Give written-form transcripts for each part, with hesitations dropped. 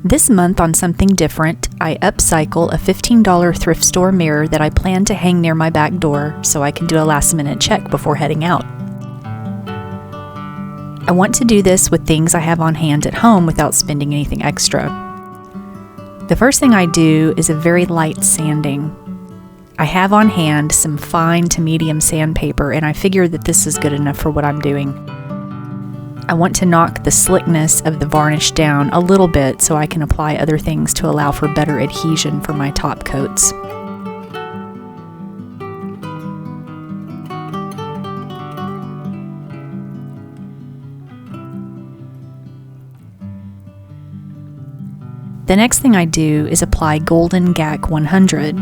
This month on something different, I upcycle a $15 thrift store mirror that I plan to hang near my back door so I can do a last-minute check before heading out. I want to do this with things I have on hand at home without spending anything extra. The first thing I do is a very light sanding. I have on hand some fine to medium sandpaper, and I figure that this is good enough for what I'm doing. I want to knock the slickness of the varnish down a little bit so I can apply other things to allow for better adhesion for my top coats. The next thing I do is apply Golden GAC 100.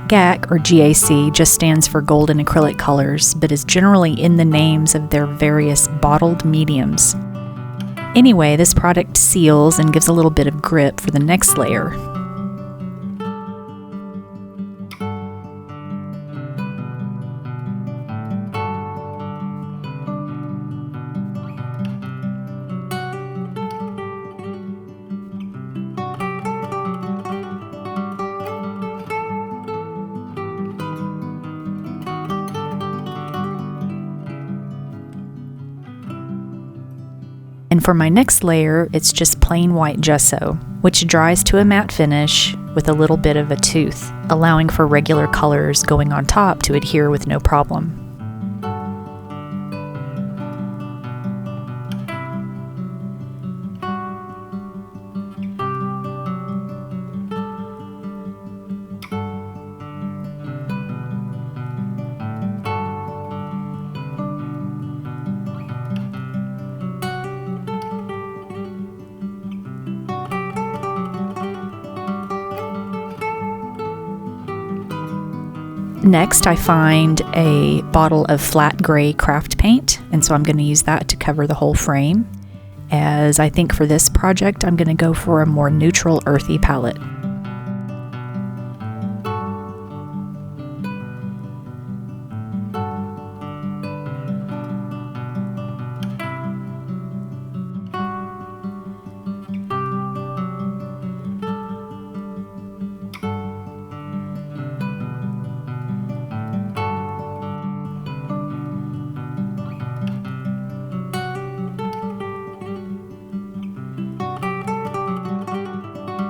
GAC, or GAC, just stands for Golden Acrylic Colors, but is generally in the names of their various bottled mediums. Anyway, this product seals and gives a little bit of grip for the next layer. And for my next layer, it's just plain white gesso, which dries to a matte finish with a little bit of a tooth, allowing for regular colors going on top to adhere with no problem. Next, I find a bottle of flat gray craft paint, and so I'm going to use that to cover the whole frame, as I think for this project I'm going to go for a more neutral, earthy palette.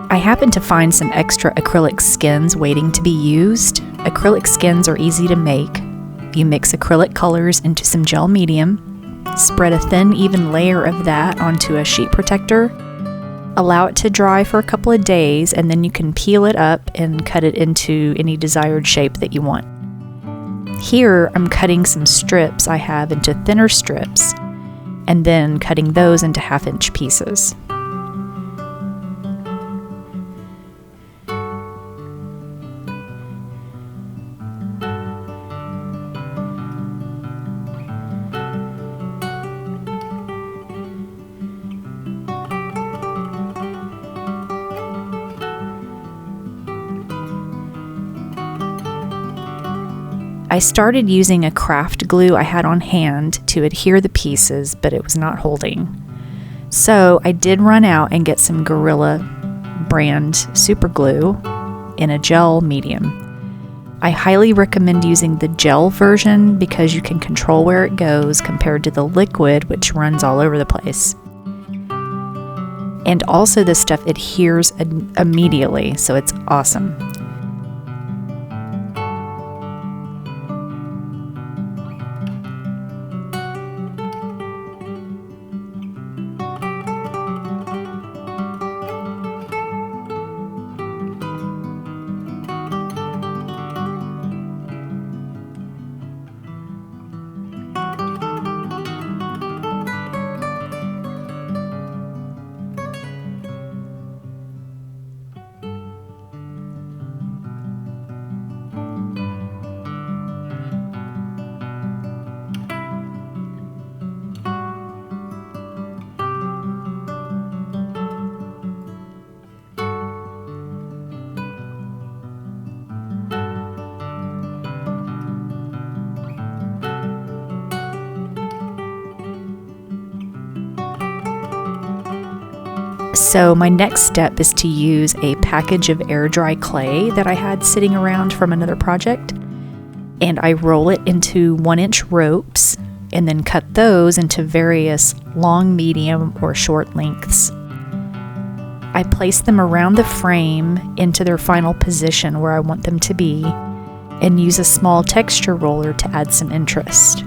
I happened to find some extra acrylic skins waiting to be used. Acrylic skins are easy to make. You mix acrylic colors into some gel medium, spread a thin, even layer of that onto a sheet protector, allow it to dry for a couple of days, and then you can peel it up and cut it into any desired shape that you want. Here, I'm cutting some strips I have into thinner strips, and then cutting those into half-inch pieces. I started using a craft glue I had on hand to adhere the pieces, but it was not holding. So I did run out and get some Gorilla brand super glue in a gel medium. I highly recommend using the gel version because you can control where it goes compared to the liquid, which runs all over the place. And also this stuff adheres immediately, so it's awesome. So my next step is to use a package of air dry clay that I had sitting around from another project, and I roll it into 1-inch ropes and then cut those into various long, medium, or short lengths. I place them around the frame into their final position where I want them to be, and use a small texture roller to add some interest.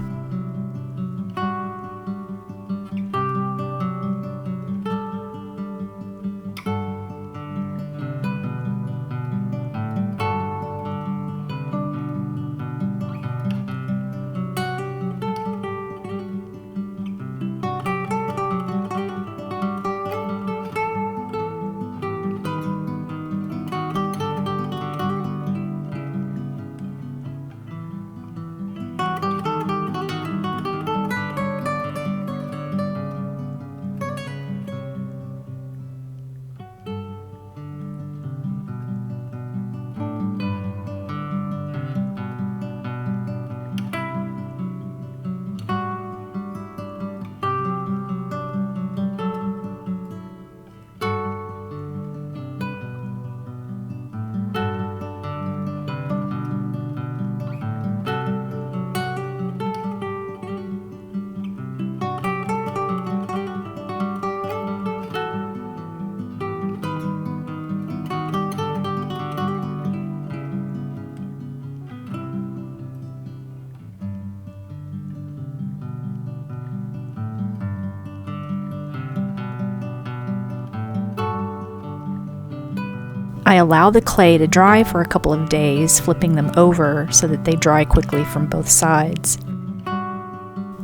I allow the clay to dry for a couple of days, flipping them over so that they dry quickly from both sides.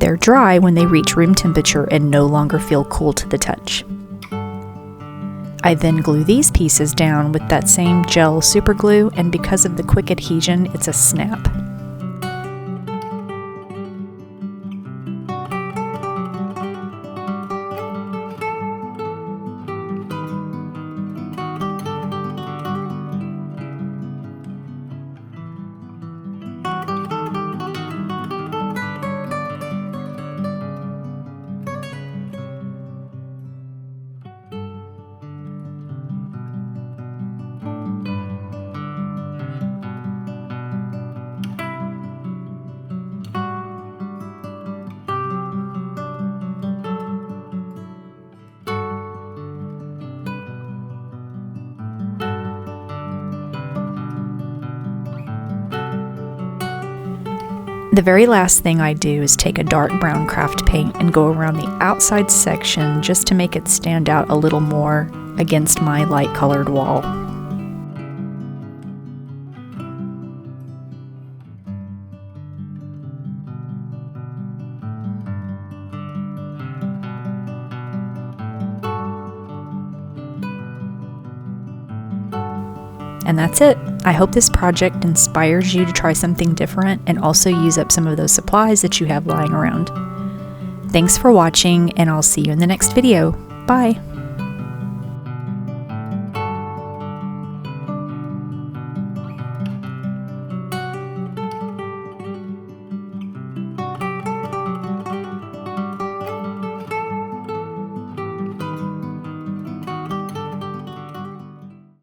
They're dry when they reach room temperature and no longer feel cool to the touch. I then glue these pieces down with that same gel super glue, and because of the quick adhesion, it's a snap. The very last thing I do is take a dark brown craft paint and go around the outside section just to make it stand out a little more against my light colored wall. And that's it. I hope this project inspires you to try something different and also use up some of those supplies that you have lying around. Thanks for watching, and I'll see you in the next video. Bye!